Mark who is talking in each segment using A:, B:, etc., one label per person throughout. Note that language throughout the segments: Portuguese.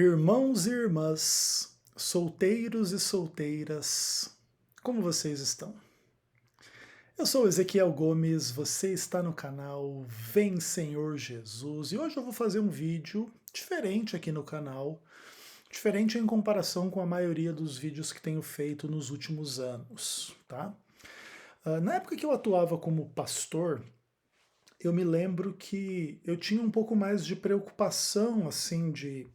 A: Irmãos e irmãs, solteiros e solteiras, como vocês estão? Eu sou Ezequiel Gomes, você está no canal Vem Senhor Jesus e hoje eu vou fazer um vídeo diferente aqui no canal, diferente em comparação com a maioria dos vídeos que tenho feito nos últimos anos, tá? Na época que eu atuava como pastor, eu me lembro que eu tinha um pouco mais de preocupação, assim,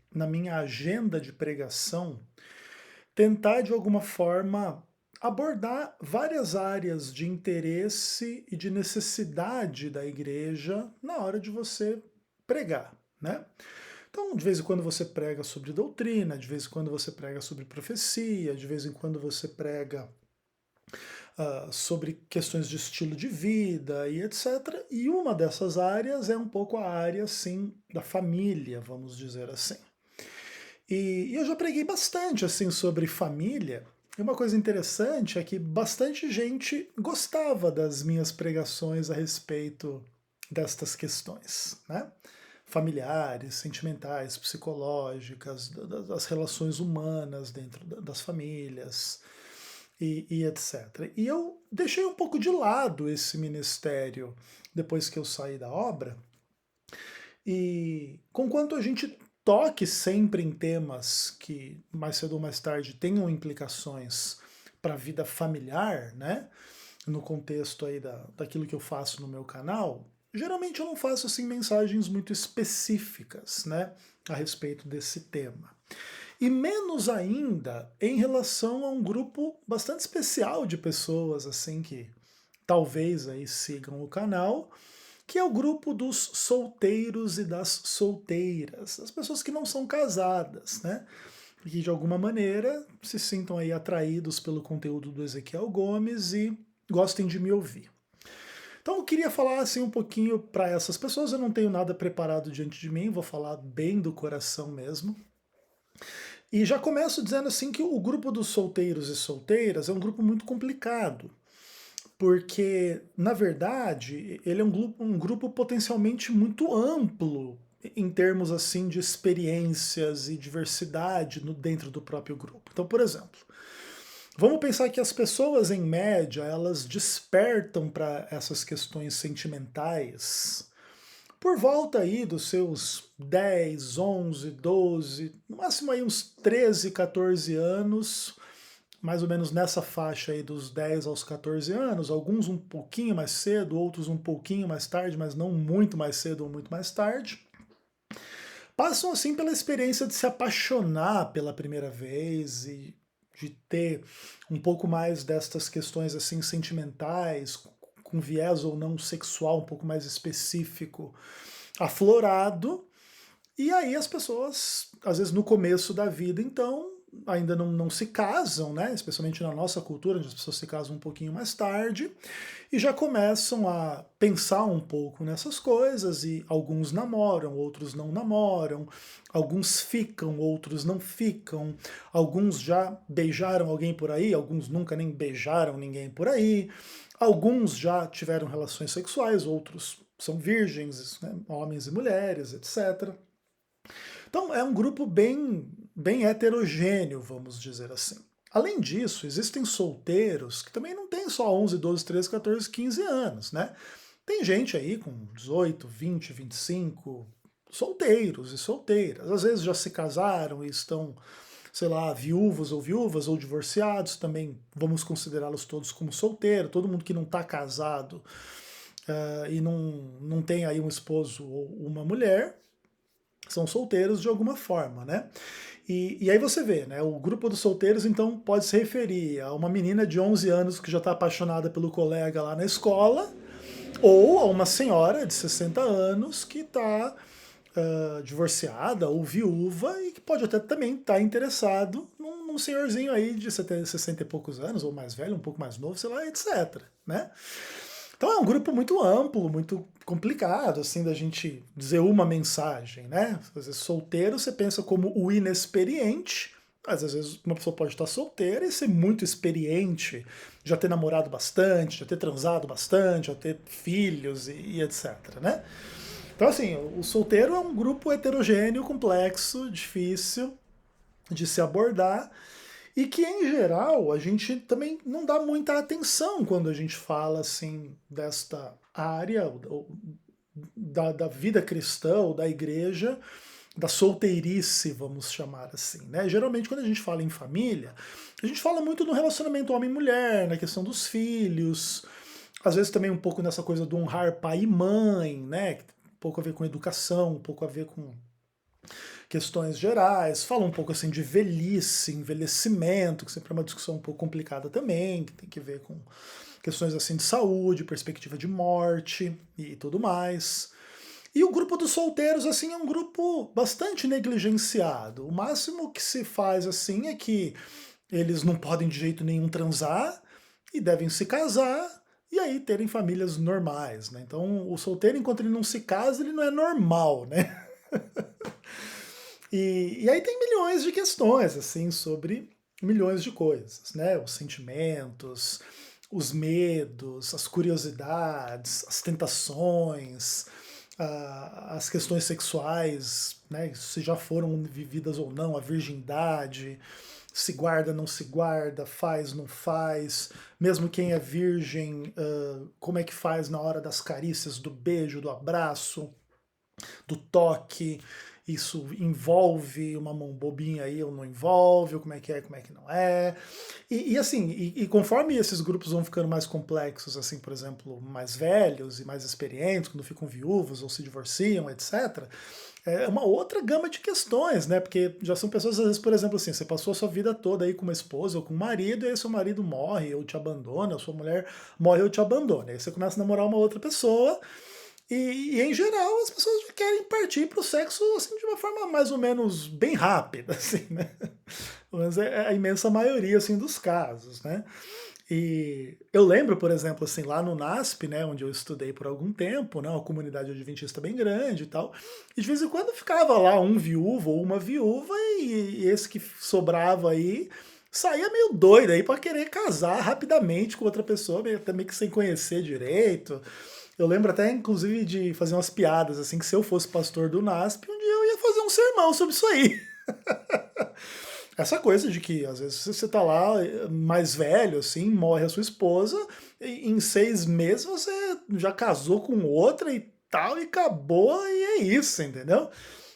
A: na minha agenda de pregação, tentar de alguma forma abordar várias áreas de interesse e de necessidade da igreja na hora de você pregar, né? Então, de vez em quando você prega sobre doutrina, de vez em quando você prega sobre profecia, de vez em quando você prega sobre questões de estilo de vida e etc. E uma dessas áreas é um pouco a área, assim, da família, vamos dizer assim. E eu já preguei bastante, assim, sobre família, e uma coisa interessante é que bastante gente gostava das minhas pregações a respeito destas questões, né? Familiares, sentimentais, psicológicas, das relações humanas dentro das famílias e etc. E eu deixei um pouco de lado esse ministério depois que eu saí da obra, e conquanto a gente toque sempre em temas que mais cedo ou mais tarde tenham implicações para a vida familiar, né? No contexto aí daquilo que eu faço no meu canal, geralmente eu não faço assim mensagens muito específicas, né, a respeito desse tema. E menos ainda em relação a um grupo bastante especial de pessoas assim que talvez aí sigam o canal, que é o grupo dos solteiros e das solteiras, as pessoas que não são casadas, né? E que de alguma maneira se sintam aí atraídos pelo conteúdo do Ezequiel Gomes e gostem de me ouvir. Então eu queria falar assim um pouquinho para essas pessoas, eu não tenho nada preparado diante de mim, vou falar bem do coração mesmo. E já começo dizendo assim que o grupo dos solteiros e solteiras é um grupo muito complicado, porque, na verdade, ele é um grupo potencialmente muito amplo em termos assim de experiências e diversidade dentro do próprio grupo. Então, por exemplo, vamos pensar que as pessoas, em média, elas despertam para essas questões sentimentais por volta aí dos seus 10, 11, 12, no máximo aí uns 13, 14 anos, mais ou menos nessa faixa aí dos 10 aos 14 anos, alguns um pouquinho mais cedo, outros um pouquinho mais tarde, mas não muito mais cedo ou muito mais tarde, passam assim pela experiência de se apaixonar pela primeira vez e de ter um pouco mais destas questões assim sentimentais, com viés ou não sexual um pouco mais específico, aflorado. E aí as pessoas, às vezes no começo da vida, então, ainda não se casam, né? Especialmente na nossa cultura, onde as pessoas se casam um pouquinho mais tarde, e já começam a pensar um pouco nessas coisas, e alguns namoram, outros não namoram, alguns ficam, outros não ficam, alguns já beijaram alguém por aí, alguns nunca nem beijaram ninguém por aí, alguns já tiveram relações sexuais, outros são virgens, né? Homens e mulheres, etc. Então é um grupo bem heterogêneo, vamos dizer assim. Além disso, existem solteiros que também não têm só 11, 12, 13, 14, 15 anos, né? Tem gente aí com 18, 20, 25, solteiros e solteiras. Às vezes já se casaram e estão, sei lá, viúvos ou viúvas ou divorciados, também vamos considerá-los todos como solteiro. Todo mundo que não está casado e não tem aí um esposo ou uma mulher, são solteiros de alguma forma, né? E aí você vê, né? O grupo dos solteiros, então, pode se referir a uma menina de 11 anos que já está apaixonada pelo colega lá na escola, ou a uma senhora de 60 anos que está divorciada ou viúva e que pode até também estar interessado num senhorzinho aí de 70, 60 e poucos anos, ou mais velho, um pouco mais novo, sei lá, etc, né? Então é um grupo muito amplo, muito complicado, assim, da gente dizer uma mensagem, né? Às vezes solteiro você pensa como o inexperiente, mas às vezes uma pessoa pode estar solteira e ser muito experiente, já ter namorado bastante, já ter transado bastante, já ter filhos e etc, né? Então, assim, o solteiro é um grupo heterogêneo, complexo, difícil de se abordar e que, em geral, a gente também não dá muita atenção quando a gente fala, assim, desta área da vida cristã ou da igreja, da solteirice, vamos chamar assim, né? Geralmente, quando a gente fala em família, a gente fala muito no relacionamento homem-mulher, na questão dos filhos, às vezes também um pouco nessa coisa do honrar pai e mãe, né? Um pouco a ver com educação, um pouco a ver com questões gerais, fala um pouco assim de velhice, envelhecimento, que sempre é uma discussão um pouco complicada também, que tem que ver com questões assim de saúde, perspectiva de morte e tudo mais. E o grupo dos solteiros, assim, é um grupo bastante negligenciado. O máximo que se faz, assim, é que eles não podem de jeito nenhum transar e devem se casar e aí terem famílias normais, né? Então, o solteiro, enquanto ele não se casa, ele não é normal, né? E aí tem milhões de questões, assim, sobre milhões de coisas, né? Os sentimentos, os medos, as curiosidades, as tentações, as questões sexuais, né? Se já foram vividas ou não, a virgindade, se guarda, não se guarda, faz, não faz, mesmo quem é virgem, como é que faz na hora das carícias, do beijo, do abraço, do toque, isso envolve uma mão bobinha aí ou não envolve, ou como é que não é. E conforme esses grupos vão ficando mais complexos, assim, por exemplo, mais velhos e mais experientes, quando ficam viúvos ou se divorciam, etc., é uma outra gama de questões, né? Porque já são pessoas, às vezes, por exemplo, assim, você passou a sua vida toda aí com uma esposa ou com um marido, e aí seu marido morre ou te abandona, ou sua mulher morre ou te abandona. Aí você começa a namorar uma outra pessoa, em geral, as pessoas querem partir para o sexo assim, de uma forma mais ou menos bem rápida, assim, né? Mas é a imensa maioria assim, dos casos, né? E eu lembro, por exemplo, assim, lá no NASP, né, onde eu estudei por algum tempo, né, uma comunidade adventista bem grande e tal, e de vez em quando ficava lá um viúvo ou uma viúva, e esse que sobrava aí saía meio doido aí para querer casar rapidamente com outra pessoa, também que sem conhecer direito. Eu lembro até, inclusive, de fazer umas piadas, assim, que se eu fosse pastor do NASP, um dia eu ia fazer um sermão sobre isso aí. Essa coisa de que, às vezes, você tá lá mais velho, assim, morre a sua esposa, e em 6 meses você já casou com outra e tal, e acabou, e é isso, entendeu?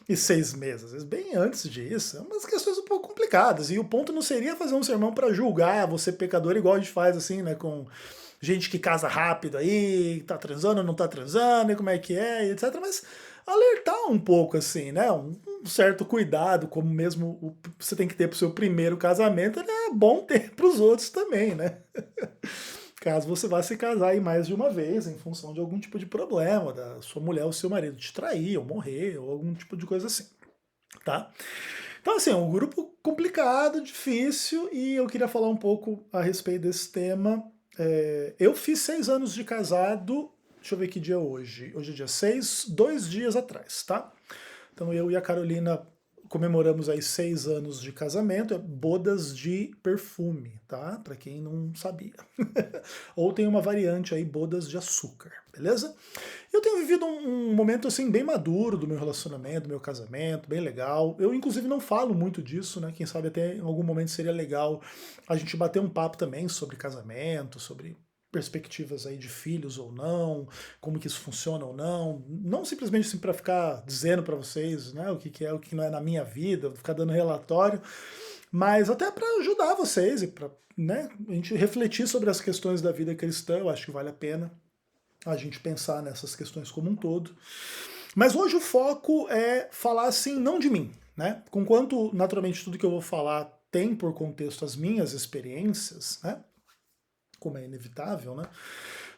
A: E 6 meses, às vezes bem antes disso, é umas questões um pouco complicadas. E o ponto não seria fazer um sermão para julgar você pecador, igual a gente faz, assim, né, com gente que casa rápido aí, tá transando ou não tá transando, e como é que é, e etc. Mas alertar um pouco, assim, né? Um certo cuidado, como mesmo você tem que ter pro seu primeiro casamento, é bom ter pros outros também, né? Caso você vá se casar aí mais de uma vez, em função de algum tipo de problema, da sua mulher ou seu marido te trair, ou morrer, ou algum tipo de coisa assim, tá? Então, assim, é um grupo complicado, difícil, e eu queria falar um pouco a respeito desse tema. Eu fiz 6 anos de casado, deixa eu ver que dia é hoje. Hoje é dia 6, 2 dias atrás, tá? Então eu e a Carolina comemoramos aí 6 anos de casamento, é bodas de perfume, tá? Para quem não sabia. Ou tem uma variante aí, bodas de açúcar, beleza? Eu tenho vivido um momento assim bem maduro do meu relacionamento, do meu casamento, bem legal. Eu inclusive não falo muito disso, né? Quem sabe até em algum momento seria legal a gente bater um papo também sobre casamento, sobre perspectivas aí de filhos ou não, como que isso funciona ou não, não simplesmente assim para ficar dizendo para vocês, né, o que que é, o que não é na minha vida, ficar dando relatório, mas até para ajudar vocês e para, né, a gente refletir sobre as questões da vida cristã. Eu acho que vale a pena a gente pensar nessas questões como um todo. Mas hoje o foco é falar assim, não de mim, né? Conquanto naturalmente tudo que eu vou falar tem por contexto as minhas experiências, né? Como é inevitável, né?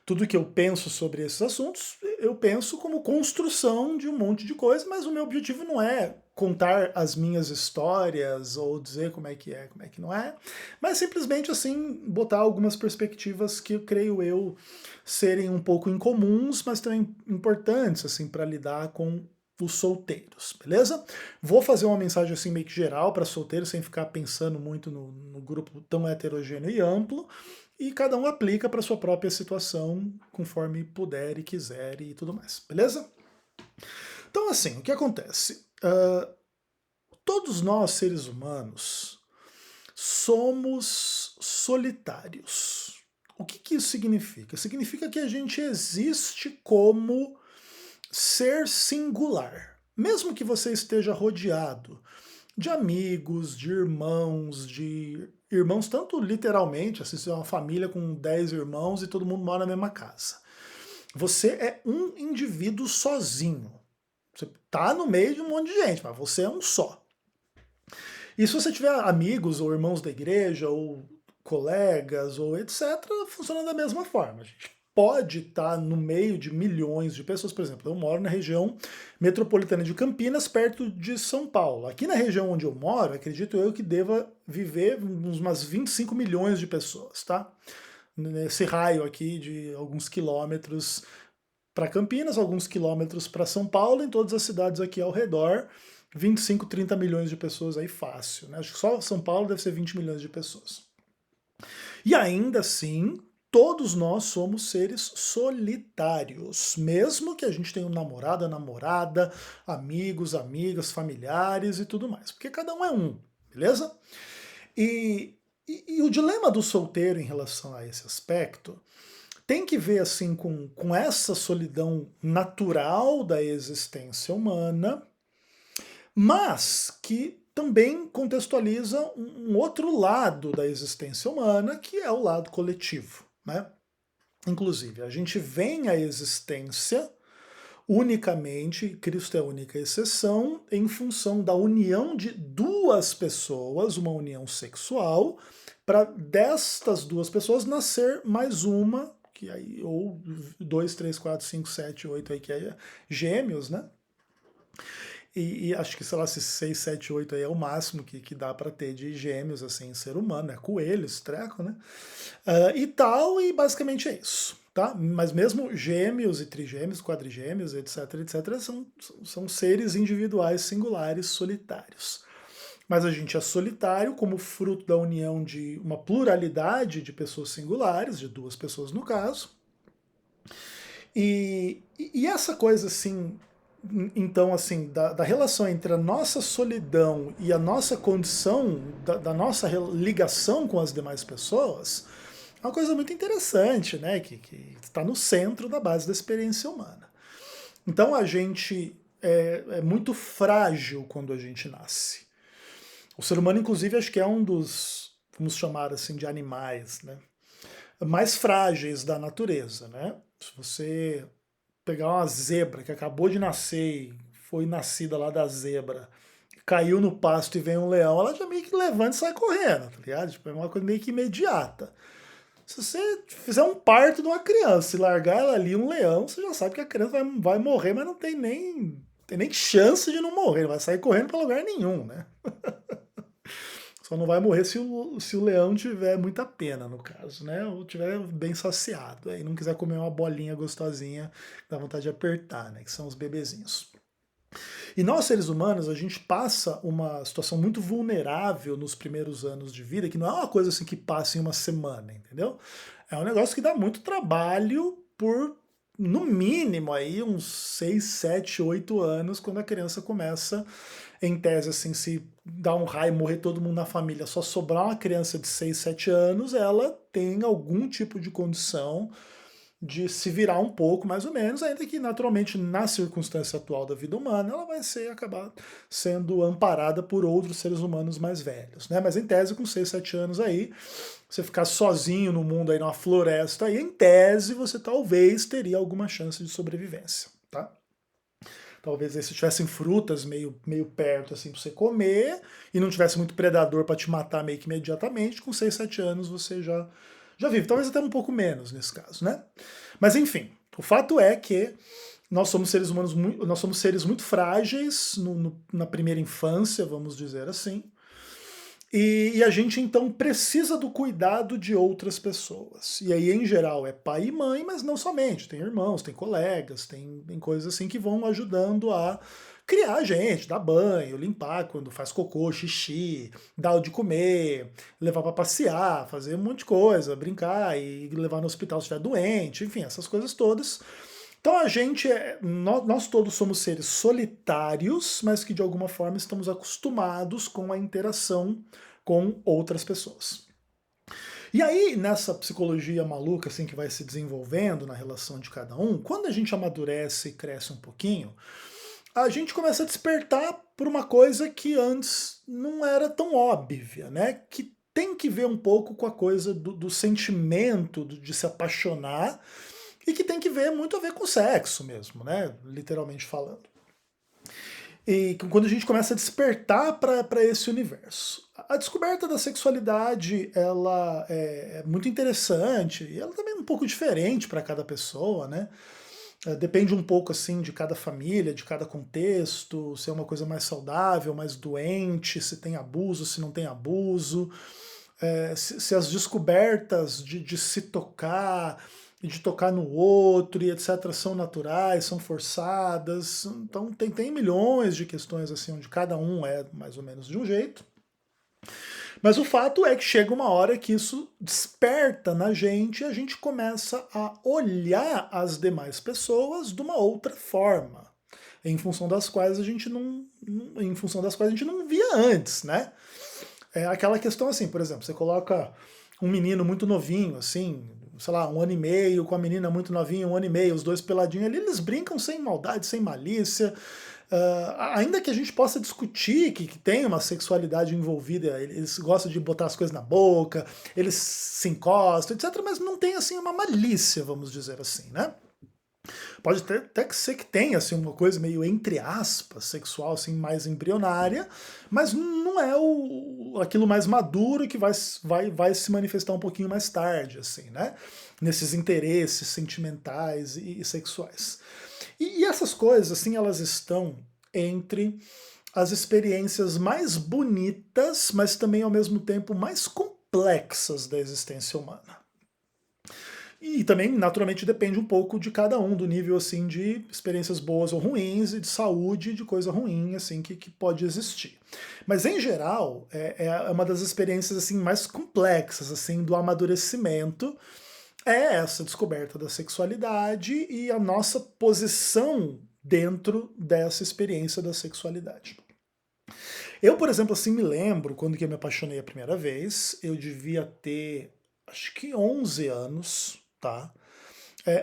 A: Tudo que eu penso sobre esses assuntos, eu penso como construção de um monte de coisa, mas o meu objetivo não é contar as minhas histórias ou dizer como é, como é que não é, mas simplesmente assim botar algumas perspectivas que eu creio eu serem um pouco incomuns, mas também importantes assim para lidar com os solteiros, beleza? Vou fazer uma mensagem assim meio que geral para solteiros, sem ficar pensando muito no grupo tão heterogêneo e amplo, e cada um aplica para sua própria situação, conforme puder e quiser e tudo mais, beleza? Então, assim, o que acontece? Todos nós, seres humanos, somos solitários. O que que isso significa? Significa que a gente existe como ser singular. Mesmo que você esteja rodeado de amigos, de irmãos, tanto literalmente, assim, se é uma família com 10 irmãos e todo mundo mora na mesma casa. Você é um indivíduo sozinho. Você tá no meio de um monte de gente, mas você é um só. E se você tiver amigos ou irmãos da igreja ou colegas ou etc., funciona da mesma forma. A gente pode estar no meio de milhões de pessoas. Por exemplo, eu moro na região metropolitana de Campinas, perto de São Paulo. Aqui na região onde eu moro, acredito eu que deva viver umas 25 milhões de pessoas, tá? Nesse raio aqui de alguns quilômetros para Campinas, alguns quilômetros para São Paulo, em todas as cidades aqui ao redor, 25, 30 milhões de pessoas aí fácil, né? Acho que só São Paulo deve ser 20 milhões de pessoas. E ainda assim, todos nós somos seres solitários, mesmo que a gente tenha um namorado, namorada, amigos, amigas, familiares e tudo mais, porque cada um é um, beleza? E o dilema do solteiro em relação a esse aspecto tem que ver assim com essa solidão natural da existência humana, mas que também contextualiza um outro lado da existência humana, que é o lado coletivo, né? Inclusive, a gente vem à existência unicamente, Cristo é a única exceção, em função da união de duas pessoas, uma união sexual, para destas duas pessoas nascer mais uma, que aí, ou 2, 3, 4, 5, 7, 8, aí que é gêmeos, né? E acho que, sei lá, se 6, 7, 8 aí é o máximo que dá para ter de gêmeos, assim, ser humano, é coelhos, treco, né? E tal, e basicamente é isso, tá? Mas mesmo gêmeos e trigêmeos, quadrigêmeos, etc, são seres individuais, singulares, solitários. Mas a gente é solitário como fruto da união de uma pluralidade de pessoas singulares, de duas pessoas no caso. E essa coisa assim, então assim, da relação entre a nossa solidão e a nossa condição, da nossa ligação com as demais pessoas, é uma coisa muito interessante, né? Que está no centro da base da experiência humana. Então a gente é muito frágil quando a gente nasce. O ser humano, inclusive, acho que é um dos, vamos chamar assim, de animais, né? Mais frágeis da natureza, né? Se você pegar uma zebra que acabou de nascer e foi nascida lá da zebra, caiu no pasto e vem um leão, ela já meio que levanta e sai correndo, tá ligado? Tipo, é uma coisa meio que imediata. Se você fizer um parto de uma criança e largar ela ali, um leão, você já sabe que a criança vai morrer, mas não tem nem chance de não morrer, não vai sair correndo para lugar nenhum, né? Só não vai morrer se o leão tiver muita pena, no caso, né? Ou tiver bem saciado. Aí não quiser comer uma bolinha gostosinha, dá vontade de apertar, né? Que são os bebezinhos. E nós, seres humanos, a gente passa uma situação muito vulnerável nos primeiros anos de vida, que não é uma coisa assim que passa em uma semana, entendeu? É um negócio que dá muito trabalho por, no mínimo, aí uns 6, 7, 8 anos, quando a criança começa, em tese, assim, se dá um raio, morrer todo mundo na família, só sobrar uma criança de 6, 7 anos, ela tem algum tipo de condição de se virar um pouco, mais ou menos, ainda que naturalmente na circunstância atual da vida humana ela vai acabar sendo amparada por outros seres humanos mais velhos, né? Mas em tese com 6, 7 anos aí, você ficar sozinho no mundo aí numa floresta aí, em tese você talvez teria alguma chance de sobrevivência, tá? Talvez aí se tivessem frutas meio perto assim para você comer e não tivesse muito predador para te matar meio que imediatamente, com 6, 7 anos você já vive. Talvez até um pouco menos nesse caso, né? Mas enfim, o fato é que nós somos seres humanos, nós somos seres muito frágeis na primeira infância, vamos dizer assim. E a gente então precisa do cuidado de outras pessoas. E aí, em geral, é pai e mãe, mas não somente. Tem irmãos, tem colegas, tem coisas assim que vão ajudando a criar a gente, dar banho, limpar quando faz cocô, xixi, dar o de comer, levar para passear, fazer um monte de coisa, brincar e levar no hospital se estiver doente, enfim, essas coisas todas Então a gente nós todos somos seres solitários, mas que de alguma forma estamos acostumados com a interação com outras pessoas. E aí, nessa psicologia maluca assim que vai se desenvolvendo na relação de cada um, quando a gente amadurece e cresce um pouquinho, a gente começa a despertar por uma coisa que antes não era tão óbvia, né? Que tem que ver um pouco com a coisa do sentimento, de se apaixonar, e que tem que ver muito a ver com sexo mesmo, né? Literalmente falando. E quando a gente começa a despertar para esse universo. A descoberta da sexualidade, ela é muito interessante, e ela também é um pouco diferente para cada pessoa, né? Depende um pouco assim de cada família, de cada contexto, se é uma coisa mais saudável, mais doente, se tem abuso, se não tem abuso, se as descobertas de se tocar e de tocar no outro e etc. são naturais, são forçadas. Então tem milhões de questões assim, onde cada um é mais ou menos de um jeito. Mas o fato é que chega uma hora que isso desperta na gente e a gente começa a olhar as demais pessoas de uma outra forma, em função das quais a gente em função das quais a gente não via antes, né? É aquela questão assim, por exemplo, você coloca um menino muito novinho, assim, sei lá, 1 ano e meio, com a menina muito novinha, 1 ano e meio, os dois peladinhos ali, eles brincam sem maldade, sem malícia. Ainda que a gente possa discutir que tem uma sexualidade envolvida, eles gostam de botar as coisas na boca, eles se encostam, etc., mas não tem assim uma malícia, vamos dizer assim, né? Pode até que ser que tenha assim, uma coisa meio, entre aspas, sexual, assim, mais embrionária, mas não é aquilo mais maduro que vai se manifestar um pouquinho mais tarde, assim, né? Nesses interesses sentimentais e sexuais. E essas coisas, assim, elas estão entre as experiências mais bonitas, mas também ao mesmo tempo mais complexas da existência humana. E também, naturalmente, depende um pouco de cada um, do nível assim de experiências boas ou ruins, e de saúde, de coisa ruim assim que pode existir. Mas em geral, é uma das experiências assim mais complexas assim do amadurecimento, é essa descoberta da sexualidade e a nossa posição dentro dessa experiência da sexualidade. Eu, por exemplo, assim, me lembro quando que eu me apaixonei a primeira vez, eu devia ter, acho que 11 anos, tá?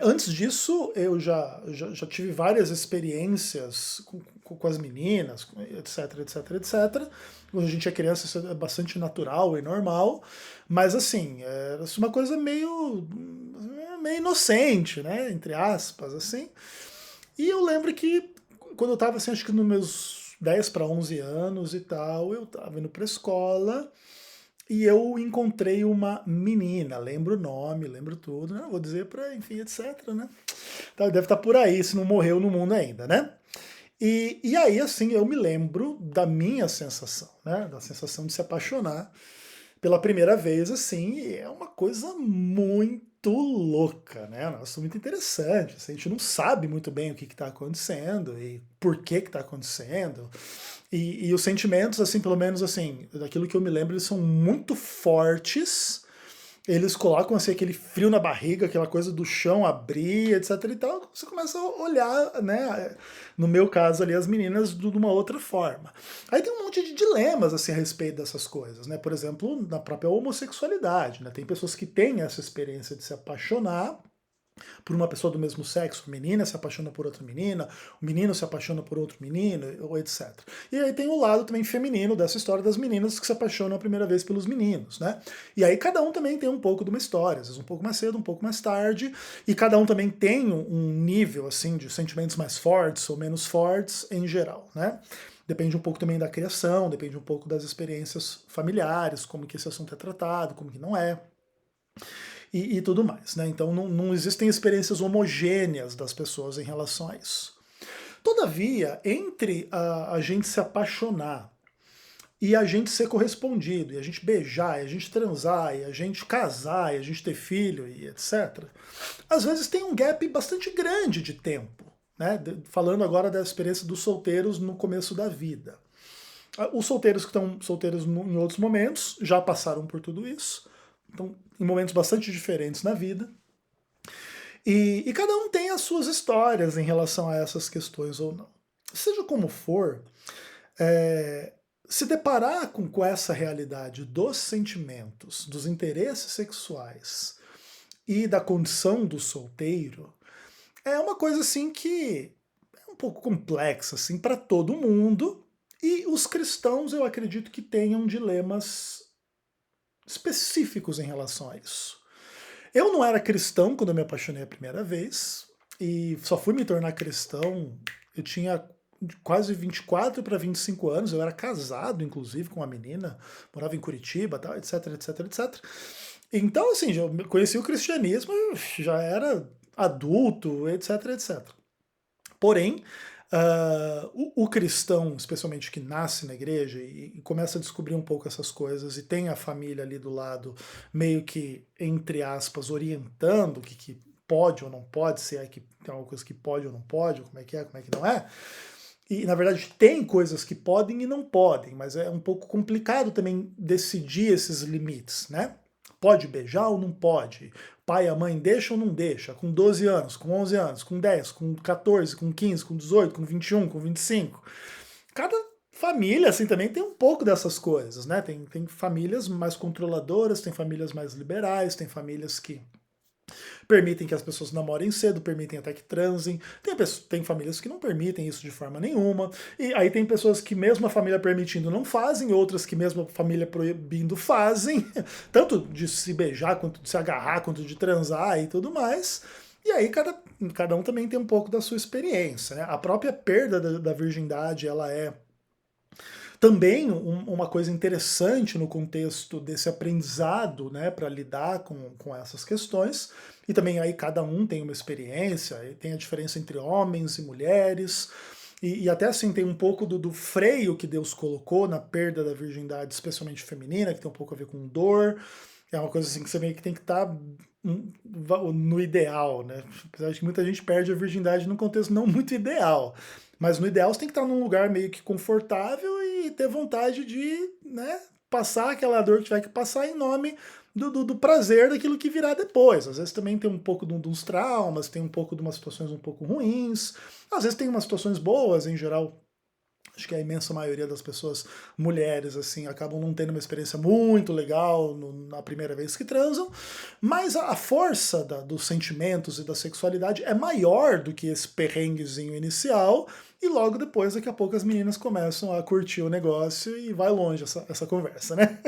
A: Antes disso, eu já tive várias experiências com as meninas, etc, etc, etc. Quando a gente é criança, isso é bastante natural e normal, mas assim, era uma coisa meio inocente, né? Entre aspas, assim. E eu lembro que quando eu tava, assim, acho que nos meus 10 para 11 anos e tal, eu tava indo pra escola e eu encontrei uma menina, lembro o nome, lembro tudo, né? Vou dizer pra, enfim, etc, né? Então, deve estar por aí, se não morreu no mundo ainda, né? E aí, assim, eu me lembro da minha sensação, né? Da sensação de se apaixonar pela primeira vez, assim, e é uma coisa muito louca, né? Nossa, muito interessante. Assim, a gente não sabe muito bem o que está acontecendo e por que está acontecendo. E os sentimentos, assim, pelo menos assim, daquilo que eu me lembro, eles são muito fortes. Eles colocam assim aquele frio na barriga, aquela coisa do chão abrir, etc e tal. Você começa a olhar, né? No meu caso ali, as meninas de uma outra forma. Aí tem um monte de dilemas assim a respeito dessas coisas, né? Por exemplo, na própria homossexualidade, né? Tem pessoas que têm essa experiência de se apaixonar por uma pessoa do mesmo sexo, a menina se apaixona por outra menina, o menino se apaixona por outro menino, ou etc. E aí tem o lado também feminino dessa história das meninas que se apaixonam a primeira vez pelos meninos, né? E aí cada um também tem um pouco de uma história, às vezes um pouco mais cedo, um pouco mais tarde, e cada um também tem um nível assim de sentimentos mais fortes ou menos fortes em geral, né? Depende um pouco também da criação, depende um pouco das experiências familiares, como que esse assunto é tratado, como que não é e tudo mais, né? Então não existem experiências homogêneas das pessoas em relação a isso. Todavia, entre a gente se apaixonar e a gente ser correspondido, e a gente beijar, e a gente transar, e a gente casar, e a gente ter filho, e etc., às vezes tem um gap bastante grande de tempo, né? Falando agora da experiência dos solteiros no começo da vida. Os solteiros que estão solteiros em outros momentos já passaram por tudo isso, então em momentos bastante diferentes na vida. E cada um tem as suas histórias em relação a essas questões ou não. Seja como for, é, se deparar com essa realidade dos sentimentos, dos interesses sexuais e da condição do solteiro, é uma coisa assim que é um pouco complexa assim para todo mundo. E os cristãos, eu acredito que tenham dilemas específicos em relação a isso. Eu não era cristão quando eu me apaixonei a primeira vez, e só fui me tornar cristão, eu tinha quase 24 para 25 anos, eu era casado, inclusive, com uma menina, morava em Curitiba, tal, etc, etc, etc. Então, assim, já conheci o cristianismo, eu já era adulto, etc, etc. Porém, o cristão, especialmente que nasce na igreja e começa a descobrir um pouco essas coisas e tem a família ali do lado, meio que, entre aspas, orientando o que pode ou não pode, se é que tem alguma coisa que pode ou não pode, como é que não é. E, na verdade, tem coisas que podem e não podem, mas é um pouco complicado também decidir esses limites, né? Pode beijar ou não pode? Pai e a mãe deixa ou não deixa? Com 12 anos, com 11 anos, com 10, com 14, com 15, com 18, com 21, com 25. Cada família, assim, também tem um pouco dessas coisas, né? Tem famílias mais controladoras, tem famílias mais liberais, tem famílias que permitem que as pessoas namorem cedo, permitem até que transem. Tem famílias que não permitem isso de forma nenhuma. E aí tem pessoas que, mesmo a família permitindo, não fazem, outras que, mesmo a família proibindo, fazem. Tanto de se beijar, quanto de se agarrar, quanto de transar e tudo mais. E aí cada um também tem um pouco da sua experiência, né? A própria perda da virgindade, ela é também uma coisa interessante no contexto desse aprendizado, né, para lidar com essas questões. E também aí cada um tem uma experiência, e tem a diferença entre homens e mulheres. E até assim, tem um pouco do freio que Deus colocou na perda da virgindade, especialmente feminina, que tem um pouco a ver com dor. É uma coisa assim que você meio que tem que estar no ideal, né? Apesar de que muita gente perde a virgindade num contexto não muito ideal. Mas no ideal você tem que estar num lugar meio que confortável e ter vontade de, né, passar aquela dor que tiver que passar em nome do prazer daquilo que virá depois. Às vezes também tem um pouco de uns traumas, tem um pouco de umas situações um pouco ruins, às vezes tem umas situações boas, em geral. Acho que a imensa maioria das pessoas, mulheres, assim, acabam não tendo uma experiência muito legal na primeira vez que transam, mas a força dos sentimentos e da sexualidade é maior do que esse perrenguezinho inicial, e logo depois, daqui a pouco, as meninas começam a curtir o negócio e vai longe essa conversa, né?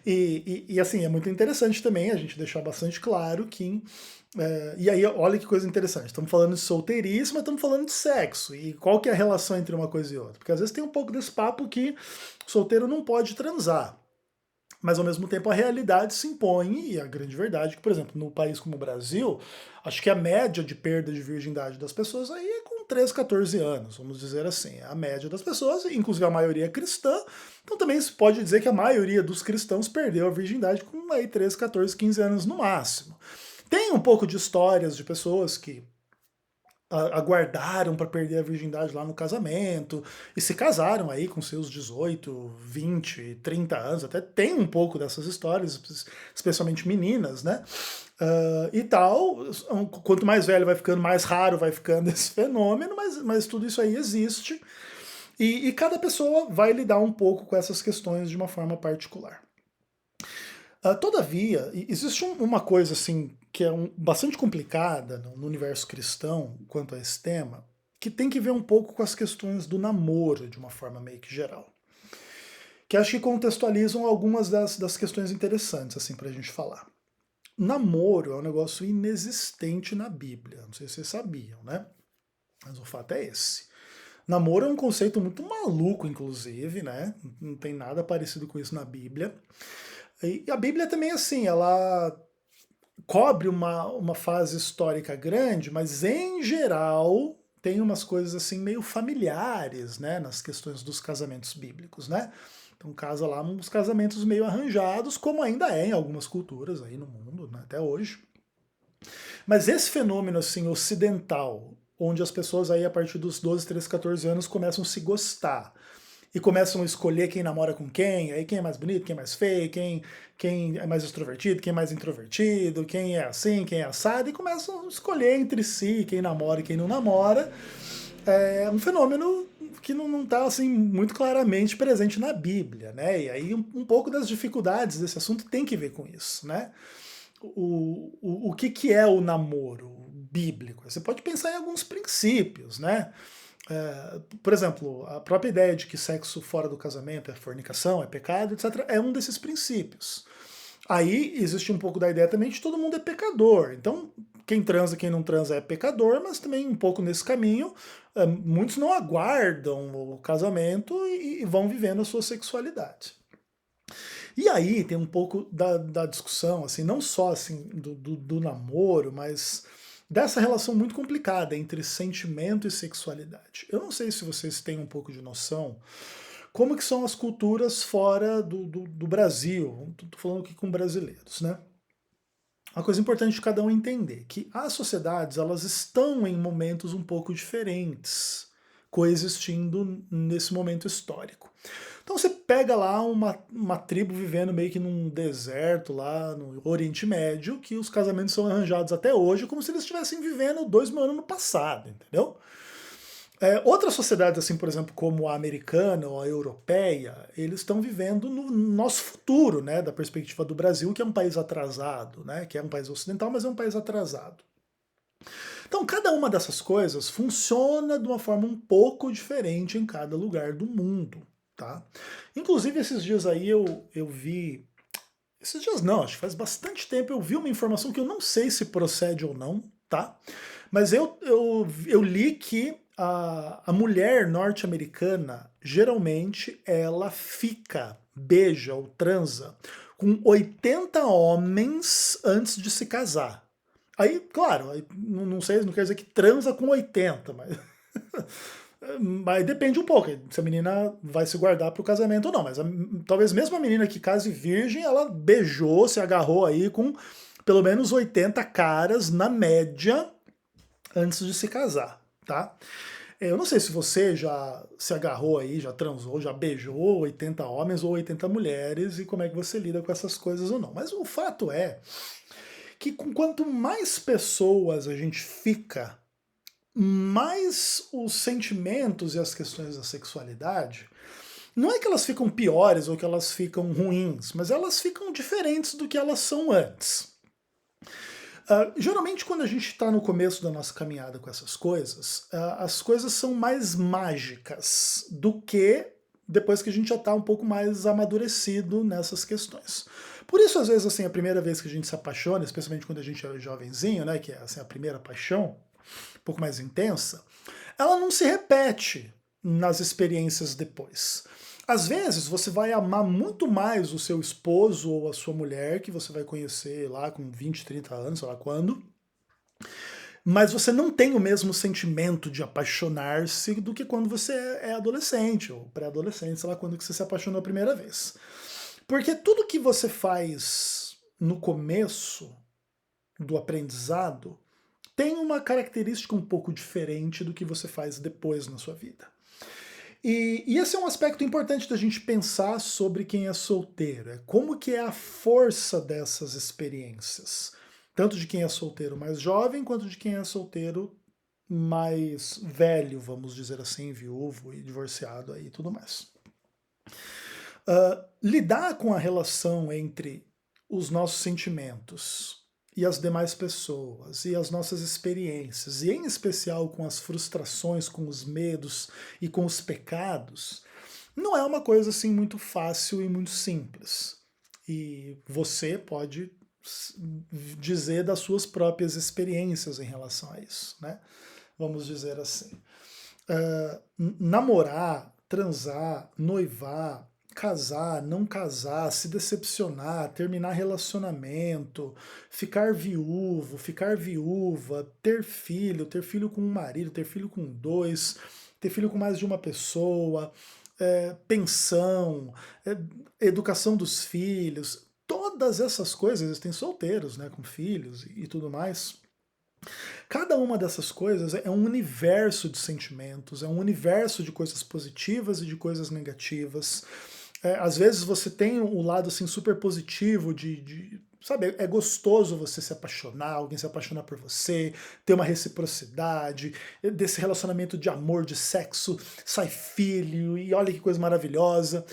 A: E assim, é muito interessante também a gente deixar bastante claro que. E aí, olha que coisa interessante. Estamos falando de solteirice, mas estamos falando de sexo. E qual que é a relação entre uma coisa e outra? Porque às vezes tem um pouco desse papo que solteiro não pode transar. Mas ao mesmo tempo a realidade se impõe, e a grande verdade é que, por exemplo, no país como o Brasil, acho que a média de perda de virgindade das pessoas aí é com 13, 14 anos, vamos dizer assim. É a média das pessoas, inclusive a maioria é cristã, então também se pode dizer que a maioria dos cristãos perdeu a virgindade com aí 13, 14, 15 anos no máximo. Tem um pouco de histórias de pessoas que aguardaram para perder a virgindade lá no casamento e se casaram aí com seus 18, 20, 30 anos, até tem um pouco dessas histórias, especialmente meninas, né? E tal, quanto mais velho vai ficando, mais raro vai ficando esse fenômeno, mas tudo isso aí existe e cada pessoa vai lidar um pouco com essas questões de uma forma particular. Todavia, existe uma coisa assim que é bastante complicada no universo cristão quanto a esse tema, que tem que ver um pouco com as questões do namoro de uma forma meio que geral. Que acho que contextualizam algumas das questões interessantes assim para a gente falar. Namoro é um negócio inexistente na Bíblia, não sei se vocês sabiam, né? Mas o fato é esse. Namoro é um conceito muito maluco, inclusive, né? Não tem nada parecido com isso na Bíblia. E a Bíblia também, assim, ela cobre uma fase histórica grande, mas em geral tem umas coisas assim meio familiares, né, nas questões dos casamentos bíblicos, né? Então casa lá uns casamentos meio arranjados, como ainda é em algumas culturas aí no mundo, né, até hoje. Mas esse fenômeno assim ocidental, onde as pessoas aí a partir dos 12, 13, 14 anos começam a se gostar, e começam a escolher quem namora com quem, aí quem é mais bonito, quem é mais feio, quem é mais extrovertido, quem é mais introvertido, quem é assim, quem é assado, e começam a escolher entre si quem namora e quem não namora. É um fenômeno que não está assim, muito claramente presente na Bíblia, né? E aí um pouco das dificuldades desse assunto tem que ver com isso, né? O que é o namoro bíblico? Você pode pensar em alguns princípios, né? Por exemplo, a própria ideia de que sexo fora do casamento é fornicação, é pecado, etc., é um desses princípios. Aí existe um pouco da ideia também de que todo mundo é pecador. Então, quem transa, quem não transa é pecador, mas também um pouco nesse caminho, muitos não aguardam o casamento e vão vivendo a sua sexualidade. E aí tem um pouco da discussão, assim, não só assim, do namoro, mas dessa relação muito complicada entre sentimento e sexualidade. Eu não sei se vocês têm um pouco de noção como que são as culturas fora do Brasil. Estou falando aqui com brasileiros, né? Uma coisa importante de cada um entender, que as sociedades elas estão em momentos um pouco diferentes, coexistindo nesse momento histórico. Então você pega lá uma tribo vivendo meio que num deserto lá no Oriente Médio, que os casamentos são arranjados até hoje como se eles estivessem vivendo 2.000 anos no passado, entendeu? Outras sociedades, assim, por exemplo, como a americana ou a europeia, eles estão vivendo no nosso futuro, né, da perspectiva do Brasil, que é um país atrasado, né, que é um país ocidental, mas é um país atrasado. Então, cada uma dessas coisas funciona de uma forma um pouco diferente em cada lugar do mundo, tá? Inclusive, esses dias aí eu vi... Esses dias não, acho que faz bastante tempo eu vi uma informação que eu não sei se procede ou não, tá? Mas eu li que a mulher norte-americana, geralmente, ela fica, beija ou transa com 80 homens antes de se casar. Aí, claro, aí, não sei, não quer dizer que transa com 80, mas, mas depende um pouco, se a menina vai se guardar para o casamento ou não. Mas talvez mesmo a menina que case virgem, ela beijou, se agarrou aí com pelo menos 80 caras na média antes de se casar, tá? Eu não sei se você já se agarrou aí, já transou, já beijou 80 homens ou 80 mulheres e como é que você lida com essas coisas ou não. Mas o fato é que com quanto mais pessoas a gente fica, mais os sentimentos e as questões da sexualidade, não é que elas ficam piores ou que elas ficam ruins, mas elas ficam diferentes do que elas são antes. Geralmente, quando a gente está no começo da nossa caminhada com essas coisas, as coisas são mais mágicas do que depois que a gente já está um pouco mais amadurecido nessas questões. Por isso, às vezes, assim, a primeira vez que a gente se apaixona, especialmente quando a gente é jovenzinho, né, que é assim, a primeira paixão, um pouco mais intensa, ela não se repete nas experiências depois. Às vezes você vai amar muito mais o seu esposo ou a sua mulher, que você vai conhecer lá com 20, 30 anos, sei lá quando, mas você não tem o mesmo sentimento de apaixonar-se do que quando você é adolescente ou pré-adolescente, sei lá quando que você se apaixonou a primeira vez. Porque tudo que você faz no começo do aprendizado tem uma característica um pouco diferente do que você faz depois na sua vida. E esse é um aspecto importante da gente pensar sobre quem é solteiro. É como que é a força dessas experiências. Tanto de quem é solteiro mais jovem, quanto de quem é solteiro mais velho, vamos dizer assim, viúvo e divorciado aí, e tudo mais. Lidar com a relação entre os nossos sentimentos e as demais pessoas, e as nossas experiências, e em especial com as frustrações, com os medos e com os pecados, não é uma coisa assim muito fácil e muito simples. E você pode dizer das suas próprias experiências em relação a isso, né? Vamos dizer assim. Namorar, transar, noivar, casar, não casar, se decepcionar, terminar relacionamento, ficar viúvo, ficar viúva, ter filho com um marido, ter filho com dois, ter filho com mais de uma pessoa, pensão, educação dos filhos, todas essas coisas, eles têm solteiros, né, com filhos e tudo mais. Cada uma dessas coisas é um universo de sentimentos, é um universo de coisas positivas e de coisas negativas. Às vezes você tem o lado assim super positivo sabe, é gostoso você se apaixonar, alguém se apaixonar por você, ter uma reciprocidade, desse relacionamento de amor, de sexo, sai filho, e olha que coisa maravilhosa.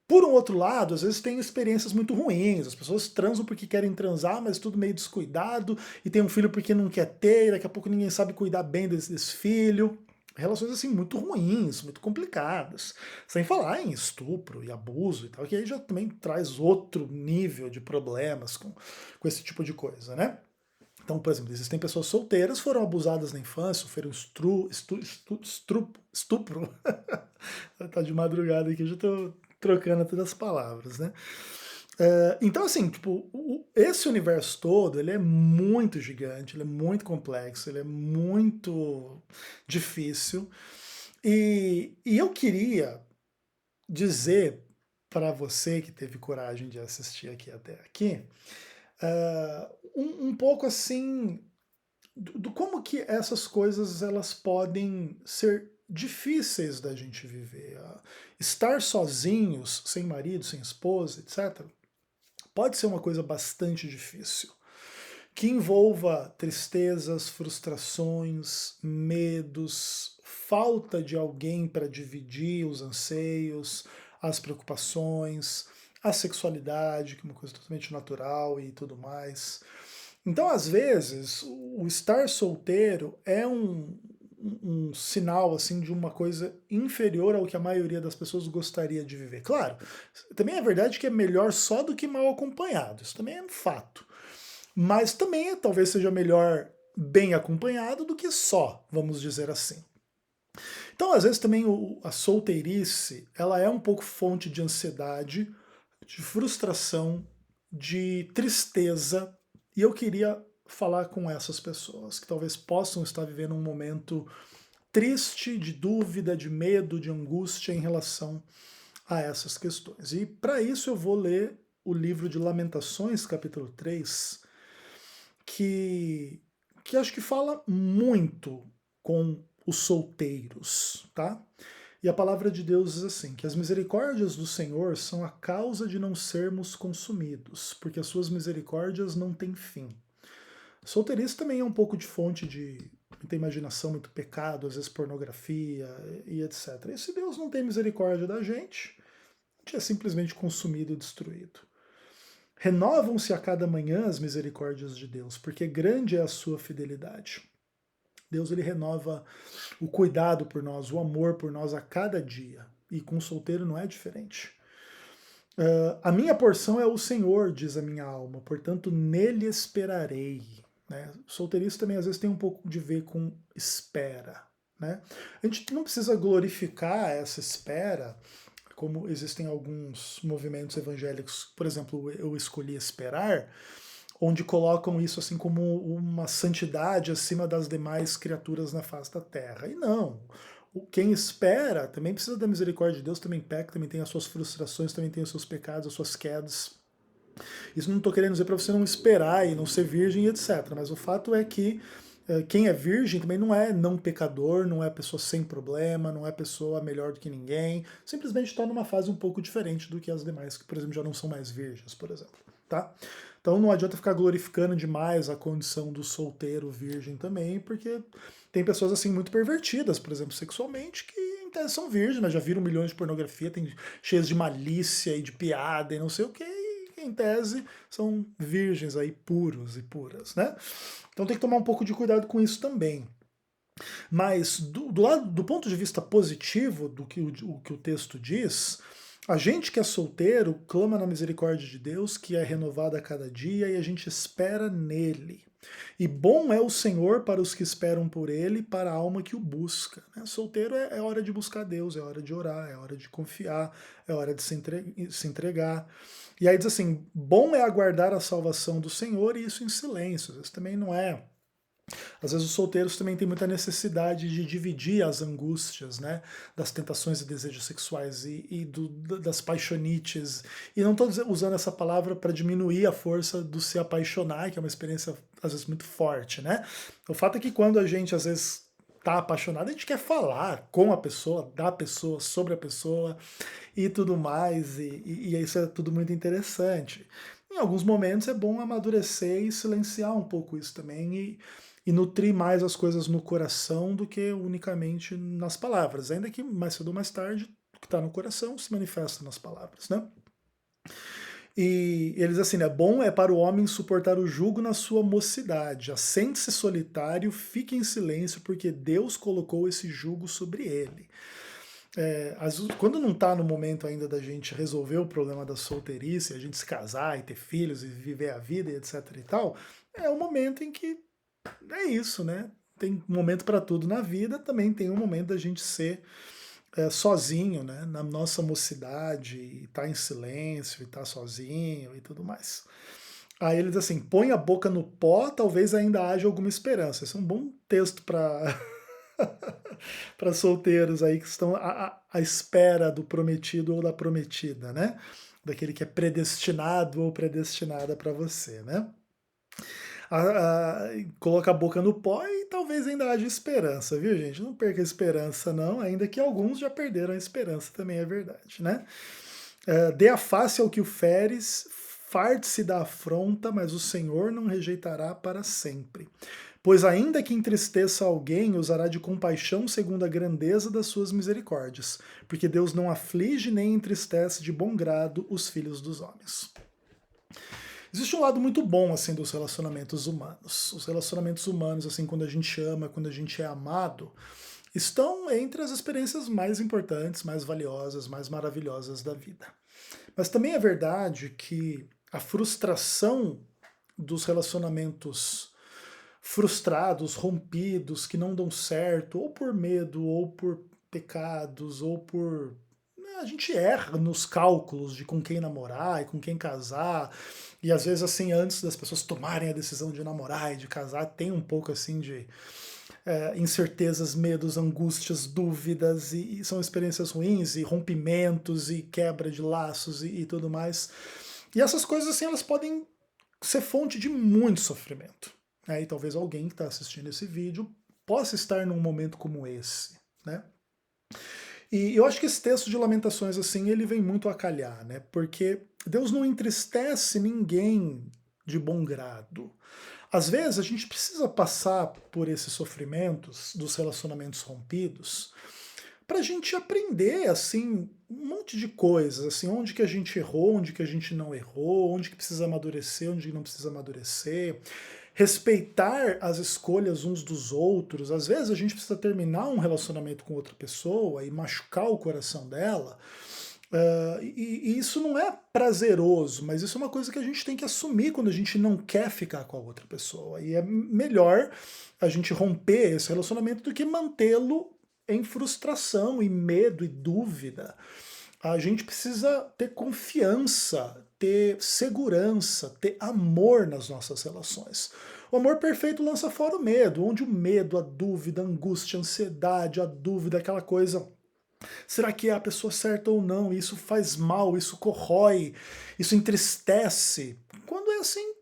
A: Por um outro lado, às vezes tem experiências muito ruins, as pessoas transam porque querem transar, mas tudo meio descuidado, e tem um filho porque não quer ter, e daqui a pouco ninguém sabe cuidar bem desse filho. Relações assim muito ruins, muito complicadas. Sem falar em estupro e abuso e tal, que aí já também traz outro nível de problemas com esse tipo de coisa, né? Então, por exemplo, existem pessoas solteiras que foram abusadas na infância, sofreram estupro. Tá de madrugada aqui, já tô trocando todas as palavras, né? Então, assim, tipo, esse universo todo, ele é muito gigante, ele é muito complexo, ele é muito difícil. E eu queria dizer para você que teve coragem de assistir aqui até aqui, um pouco assim do como que essas coisas elas podem ser difíceis da gente viver. Estar sozinhos, sem marido, sem esposa, etc., pode ser uma coisa bastante difícil, que envolva tristezas, frustrações, medos, falta de alguém para dividir os anseios, as preocupações, a sexualidade, que é uma coisa totalmente natural e tudo mais. Então, às vezes, o estar solteiro é um sinal assim de uma coisa inferior ao que a maioria das pessoas gostaria de viver. Claro, também é verdade que é melhor só do que mal acompanhado. Isso também é um fato. Mas também talvez seja melhor bem acompanhado do que só, vamos dizer assim. Então, às vezes também a solteirice, ela é um pouco fonte de ansiedade, de frustração, de tristeza, e eu queria falar com essas pessoas que talvez possam estar vivendo um momento triste, de dúvida, de medo, de angústia em relação a essas questões. E para isso eu vou ler o livro de Lamentações, capítulo 3, que, que acho que fala muito com os solteiros, tá? E a palavra de Deus diz assim, que as misericórdias do Senhor são a causa de não sermos consumidos, porque as suas misericórdias não têm fim. Solteirice também é um pouco de fonte de muita imaginação, muito pecado, às vezes pornografia e etc. E se Deus não tem misericórdia da gente, a gente é simplesmente consumido e destruído. Renovam-se a cada manhã as misericórdias de Deus, porque grande é a sua fidelidade. Deus ele renova o cuidado por nós, o amor por nós a cada dia. E com o solteiro não é diferente. A minha porção é o Senhor, diz a minha alma, portanto nele esperarei. Né? Solteirice também às vezes tem um pouco de ver com espera. Né? A gente não precisa glorificar essa espera, como existem alguns movimentos evangélicos, por exemplo, eu escolhi esperar, onde colocam isso assim como uma santidade acima das demais criaturas na face da terra. E não. Quem espera também precisa da misericórdia de Deus, também peca, também tem as suas frustrações, também tem os seus pecados, as suas quedas. Isso não estou querendo dizer para você não esperar e não ser virgem, etc. Mas o fato é que quem é virgem também não é não pecador, não é pessoa sem problema, não é pessoa melhor do que ninguém. Simplesmente está numa fase um pouco diferente do que as demais, que, por exemplo, já não são mais virgens, por exemplo. Tá? Então não adianta ficar glorificando demais a condição do solteiro virgem também, porque tem pessoas assim muito pervertidas, por exemplo, sexualmente, que em tese são virgens, mas já viram milhões de pornografia, tem cheias de malícia e de piada e não sei o que, e em tese são virgens aí puros e puras, né? Então tem que tomar um pouco de cuidado com isso também. Mas do ponto de vista positivo do que que o texto diz, a gente que é solteiro clama na misericórdia de Deus, que é renovada a cada dia, e a gente espera nele. E bom é o Senhor para os que esperam por ele, para a alma que o busca. Né? Solteiro é hora de buscar Deus, é hora de orar, é hora de confiar, é hora de se entregar. E aí diz assim: bom é aguardar a salvação do Senhor, e isso em silêncio. Isso também não é Às vezes os solteiros também têm muita necessidade de dividir as angústias, né, das tentações e desejos sexuais das paixonites. E não estou usando essa palavra para diminuir a força do se apaixonar, que é uma experiência às vezes muito forte, né? O fato é que quando a gente às vezes está apaixonado, a gente quer falar com a pessoa, da pessoa, sobre a pessoa e tudo mais, e isso é tudo muito interessante. Em alguns momentos é bom amadurecer e silenciar um pouco isso também e nutrir mais as coisas no coração do que unicamente nas palavras, ainda que mais cedo ou mais tarde o que está no coração se manifesta nas palavras, né? E eles assim, né? Bom é para o homem suportar o jugo na sua mocidade. Assente-se solitário, fique em silêncio, porque Deus colocou esse jugo sobre ele. Quando não está no momento ainda da gente resolver o problema da solteirice, a gente se casar e ter filhos e viver a vida e etc e tal, é o momento em que é isso, né? Tem um momento para tudo na vida, também tem um momento da gente ser sozinho, né? Na nossa mocidade, e tá em silêncio, e tá sozinho e tudo mais. Aí eles assim, põe a boca no pó, talvez ainda haja alguma esperança. Esse é um bom texto para para solteiros aí que estão à espera do prometido ou da prometida, né? Daquele que é predestinado ou predestinada para você, né? Coloca a boca no pó e talvez ainda haja esperança, viu, gente? Não perca a esperança, não, ainda que alguns já perderam a esperança, também é verdade, né? Dê a face ao que o feres, farte-se da afronta, mas o Senhor não rejeitará para sempre. Pois ainda que entristeça alguém, usará de compaixão segundo a grandeza das suas misericórdias, porque Deus não aflige nem entristece de bom grado os filhos dos homens. Existe um lado muito bom assim dos relacionamentos humanos. Os relacionamentos humanos, assim, quando a gente ama, quando a gente é amado, estão entre as experiências mais importantes, mais valiosas, mais maravilhosas da vida. Mas também é verdade que a frustração dos relacionamentos frustrados, rompidos, que não dão certo, ou por medo, ou por pecados, ou por a gente erra nos cálculos de com quem namorar e com quem casar. E às vezes, assim, antes das pessoas tomarem a decisão de namorar e de casar, tem um pouco assim de incertezas, medos, angústias, dúvidas, e são experiências ruins, e rompimentos, e quebra de laços e tudo mais. E essas coisas, assim, elas podem ser fonte de muito sofrimento. E talvez alguém que está assistindo esse vídeo possa estar num momento como esse, né? E eu acho que esse texto de Lamentações, assim, ele vem muito a calhar, né? Porque Deus não entristece ninguém de bom grado. Às vezes a gente precisa passar por esses sofrimentos dos relacionamentos rompidos para a gente aprender, assim, um monte de coisas, assim, onde que a gente errou, onde que a gente não errou, onde que precisa amadurecer, onde que não precisa amadurecer, respeitar as escolhas uns dos outros. Às vezes a gente precisa terminar um relacionamento com outra pessoa e machucar o coração dela. E isso não é prazeroso, mas isso é uma coisa que a gente tem que assumir quando a gente não quer ficar com a outra pessoa. E é melhor a gente romper esse relacionamento do que mantê-lo em frustração e medo e dúvida. A gente precisa ter confiança, ter segurança, ter amor nas nossas relações. O amor perfeito lança fora o medo, onde o medo, a dúvida, a angústia, a ansiedade, a dúvida, aquela coisa. Será que é a pessoa certa ou não? Isso faz mal, isso corrói, isso entristece. Quando é assim,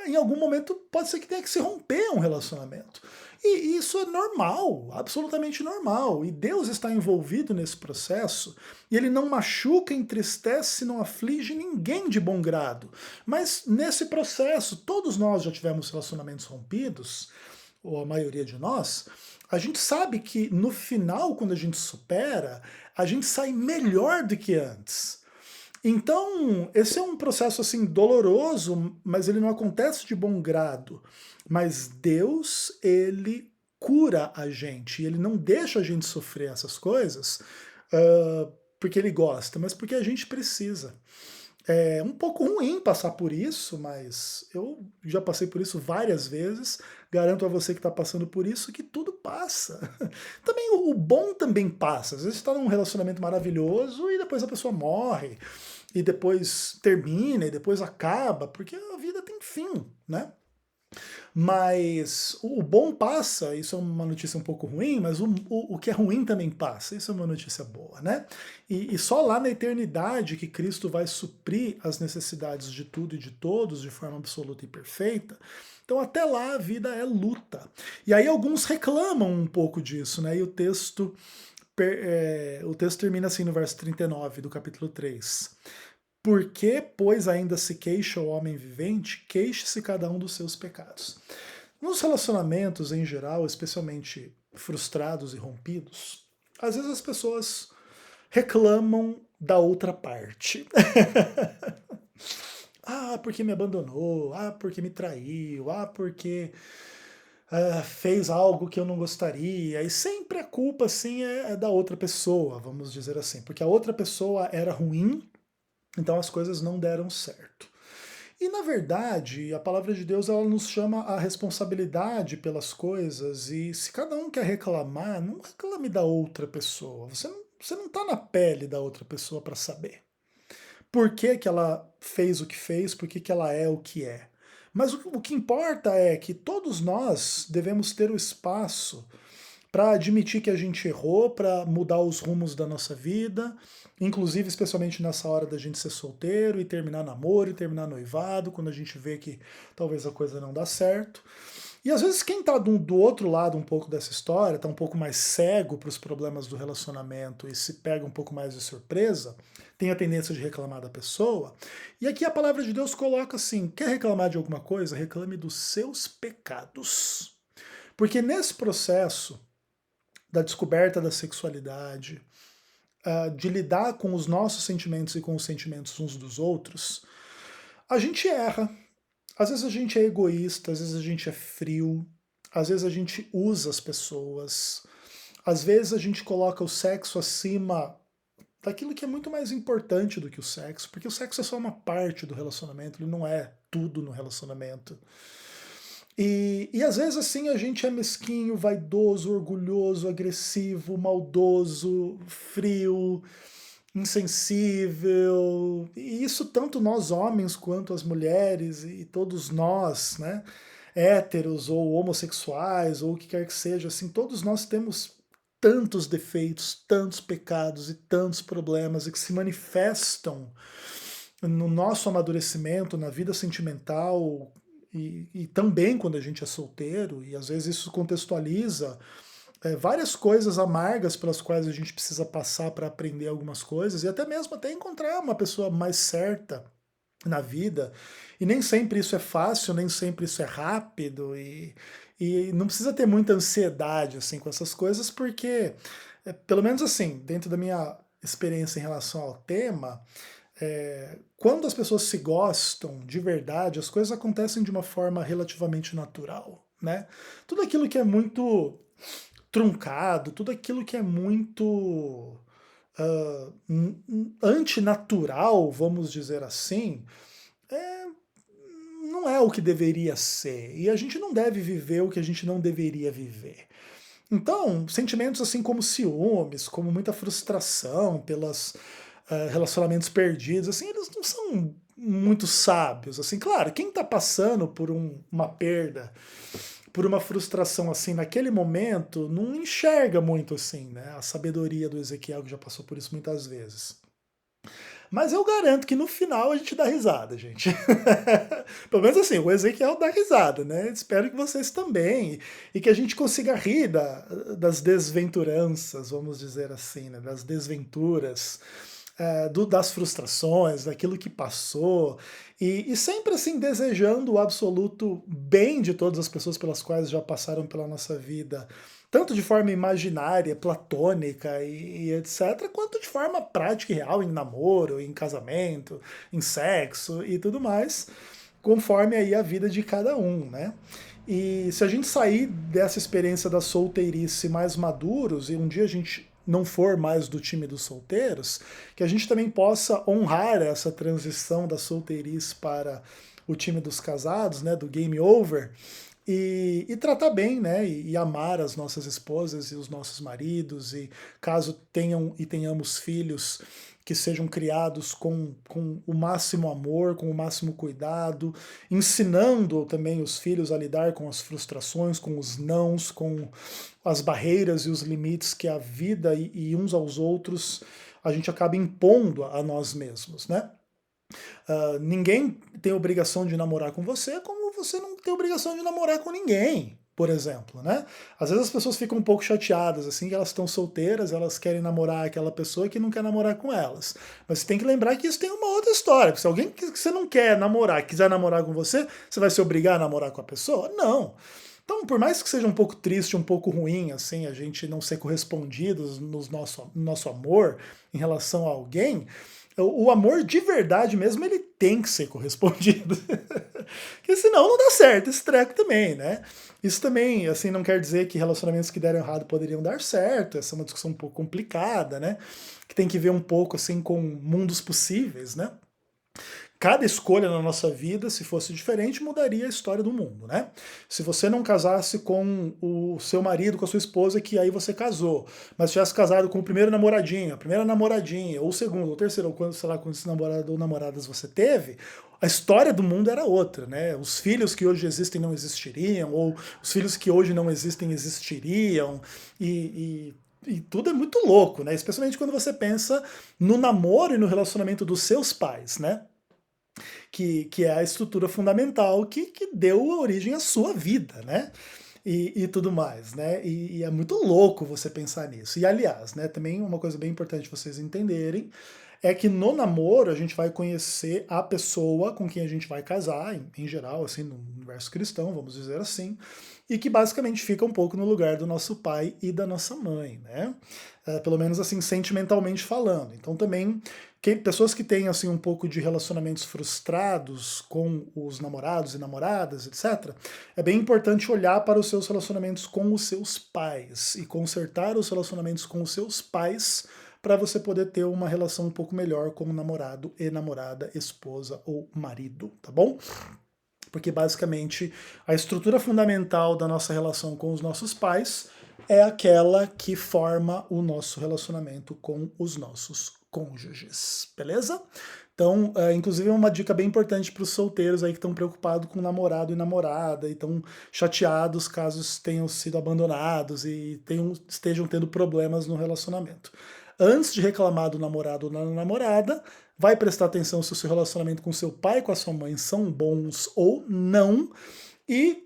A: em algum momento pode ser que tenha que se romper um relacionamento. E isso é normal, absolutamente normal. E Deus está envolvido nesse processo, e Ele não machuca, entristece, não aflige ninguém de bom grado. Mas nesse processo, todos nós já tivemos relacionamentos rompidos, ou a maioria de nós, a gente sabe que no final, quando a gente supera, a gente sai melhor do que antes. Então, esse é um processo assim doloroso, mas ele não acontece de bom grado. Mas Deus, ele cura a gente, e ele não deixa a gente sofrer essas coisas porque ele gosta, mas porque a gente precisa. É um pouco ruim passar por isso, mas eu já passei por isso várias vezes. Garanto a você que está passando por isso que tudo passa. Também o bom também passa. Às vezes você está num relacionamento maravilhoso e depois a pessoa morre, e depois termina, e depois acaba, porque a vida tem fim, né? Mas o bom passa, isso é uma notícia um pouco ruim, mas o que é ruim também passa, isso é uma notícia boa, né? E só lá na eternidade que Cristo vai suprir as necessidades de tudo e de todos de forma absoluta e perfeita. Então até lá a vida é luta. E aí alguns reclamam um pouco disso, né? E o texto termina assim no verso 39 do capítulo 3. Porque, pois ainda se queixa o homem vivente, queixe-se cada um dos seus pecados. Nos relacionamentos em geral, especialmente frustrados e rompidos, às vezes as pessoas reclamam da outra parte. Ah, porque me abandonou, ah, porque me traiu, ah, porque fez algo que eu não gostaria. E sempre a culpa, assim, é da outra pessoa, vamos dizer assim. Porque a outra pessoa era ruim, então as coisas não deram certo. E na verdade, a palavra de Deus ela nos chama a responsabilidade pelas coisas, e se cada um quer reclamar, não reclame da outra pessoa. Você não está na pele da outra pessoa para saber por que, que ela fez o que fez, por que, que ela é o que é. Mas o que importa é que todos nós devemos ter o espaço para admitir que a gente errou, para mudar os rumos da nossa vida, inclusive especialmente nessa hora da gente ser solteiro e terminar namoro e terminar noivado, quando a gente vê que talvez a coisa não dá certo. E às vezes quem está do outro lado um pouco dessa história, está um pouco mais cego para os problemas do relacionamento e se pega um pouco mais de surpresa, tem a tendência de reclamar da pessoa. E aqui a palavra de Deus coloca assim: quer reclamar de alguma coisa? Reclame dos seus pecados. Porque nesse processo da descoberta da sexualidade, de lidar com os nossos sentimentos e com os sentimentos uns dos outros, a gente erra. Às vezes a gente é egoísta, às vezes a gente é frio, às vezes a gente usa as pessoas, às vezes a gente coloca o sexo acima daquilo que é muito mais importante do que o sexo, porque o sexo é só uma parte do relacionamento, ele não é tudo no relacionamento. E às vezes assim a gente é mesquinho, vaidoso, orgulhoso, agressivo, maldoso, frio, insensível. E isso tanto nós homens quanto as mulheres e todos nós, né? Héteros ou homossexuais ou o que quer que seja, assim, todos nós temos tantos defeitos, tantos pecados e tantos problemas e que se manifestam no nosso amadurecimento, na vida sentimental e também quando a gente é solteiro, e às vezes isso contextualiza várias coisas amargas pelas quais a gente precisa passar para aprender algumas coisas e até mesmo até encontrar uma pessoa mais certa na vida. E nem sempre isso é fácil, nem sempre isso é rápido e não precisa ter muita ansiedade assim com essas coisas, porque pelo menos assim, dentro da minha experiência em relação ao tema, quando as pessoas se gostam de verdade, as coisas acontecem de uma forma relativamente natural, né? Tudo aquilo que é muito truncado, tudo aquilo que é muito antinatural, vamos dizer assim, é, não é o que deveria ser. E a gente não deve viver o que a gente não deveria viver. Então, sentimentos assim como ciúmes, como muita frustração pelos relacionamentos perdidos, assim, eles não são muito sábios. Assim, claro, quem está passando por uma perda, por uma frustração assim naquele momento, não enxerga muito assim, né? A sabedoria do Ezequiel que já passou por isso muitas vezes. Mas eu garanto que no final a gente dá risada, gente. Pelo menos assim, o Ezequiel dá risada, né? Espero que vocês também. E que a gente consiga rir das desventuranças, vamos dizer assim, né? Das desventuras, das frustrações, daquilo que passou. E sempre assim, desejando o absoluto bem de todas as pessoas pelas quais já passaram pela nossa vida, tanto de forma imaginária, platônica e etc., quanto de forma prática e real, em namoro, em casamento, em sexo e tudo mais, conforme aí a vida de cada um, né? E se a gente sair dessa experiência da solteirice mais maduros, e um dia a gente não for mais do time dos solteiros, que a gente também possa honrar essa transição da solteirice para o time dos casados, né, do game over, e tratar bem, né, e amar as nossas esposas e os nossos maridos, e caso tenham e tenhamos filhos, que sejam criados com o máximo amor, com o máximo cuidado, ensinando também os filhos a lidar com as frustrações, com os nãos, com as barreiras e os limites que a vida e uns aos outros a gente acaba impondo a nós mesmos, né? Ninguém tem obrigação de namorar com você, como você não tem obrigação de namorar com ninguém, por exemplo, né? Às vezes as pessoas ficam um pouco chateadas, assim, que elas estão solteiras, elas querem namorar aquela pessoa que não quer namorar com elas. Mas você tem que lembrar que isso tem uma outra história. Se alguém que você não quer namorar, quiser namorar com você, você vai se obrigar a namorar com a pessoa? Não. Então, por mais que seja um pouco triste, um pouco ruim, assim, a gente não ser correspondidos no nosso amor em relação a alguém, o amor de verdade mesmo, ele tem que ser correspondido. Porque senão não dá certo esse treco também, né? Isso também, assim, não quer dizer que relacionamentos que deram errado poderiam dar certo. Essa é uma discussão um pouco complicada, né? Que tem que ver um pouco, assim, com mundos possíveis, né? Cada escolha na nossa vida, se fosse diferente, mudaria a história do mundo, né? Se você não casasse com o seu marido, com a sua esposa, que aí você casou, mas tivesse casado com o primeiro namoradinho, a primeira namoradinha, ou o segundo, ou o terceiro, ou quando, sei lá, quantos namorados ou namoradas você teve, a história do mundo era outra, né? Os filhos que hoje existem não existiriam, ou os filhos que hoje não existem existiriam, e tudo é muito louco, né? Especialmente quando você pensa no namoro e no relacionamento dos seus pais, né? Que é a estrutura fundamental que deu origem à sua vida, né? E tudo mais, né? E é muito louco você pensar nisso. E aliás, né, também uma coisa bem importante vocês entenderem é que no namoro a gente vai conhecer a pessoa com quem a gente vai casar, em geral, assim, no universo cristão, vamos dizer assim, e que basicamente fica um pouco no lugar do nosso pai e da nossa mãe, né? Pelo menos assim, sentimentalmente falando. Então também pessoas que têm assim um pouco de relacionamentos frustrados com os namorados e namoradas, etc., é bem importante olhar para os seus relacionamentos com os seus pais e consertar os relacionamentos com os seus pais para você poder ter uma relação um pouco melhor com o namorado e namorada, esposa ou marido, tá bom? Porque basicamente a estrutura fundamental da nossa relação com os nossos pais é aquela que forma o nosso relacionamento com os nossos cônjuges, beleza? Então, inclusive é uma dica bem importante para os solteiros aí que estão preocupados com namorado e namorada e estão chateados caso tenham sido abandonados e estejam tendo problemas no relacionamento. Antes de reclamar do namorado ou da namorada, vai prestar atenção se o seu relacionamento com seu pai e com a sua mãe são bons ou não. E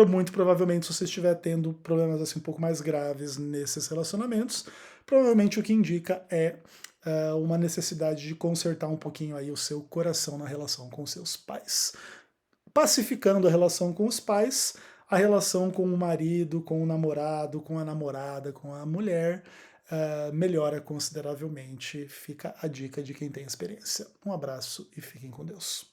A: muito provavelmente, se você estiver tendo problemas assim um pouco mais graves nesses relacionamentos, provavelmente o que indica é uma necessidade de consertar um pouquinho aí o seu coração na relação com seus pais. Pacificando a relação com os pais, a relação com o marido, com o namorado, com a namorada, com a mulher, melhora consideravelmente. Fica a dica de quem tem experiência. Um abraço e fiquem com Deus.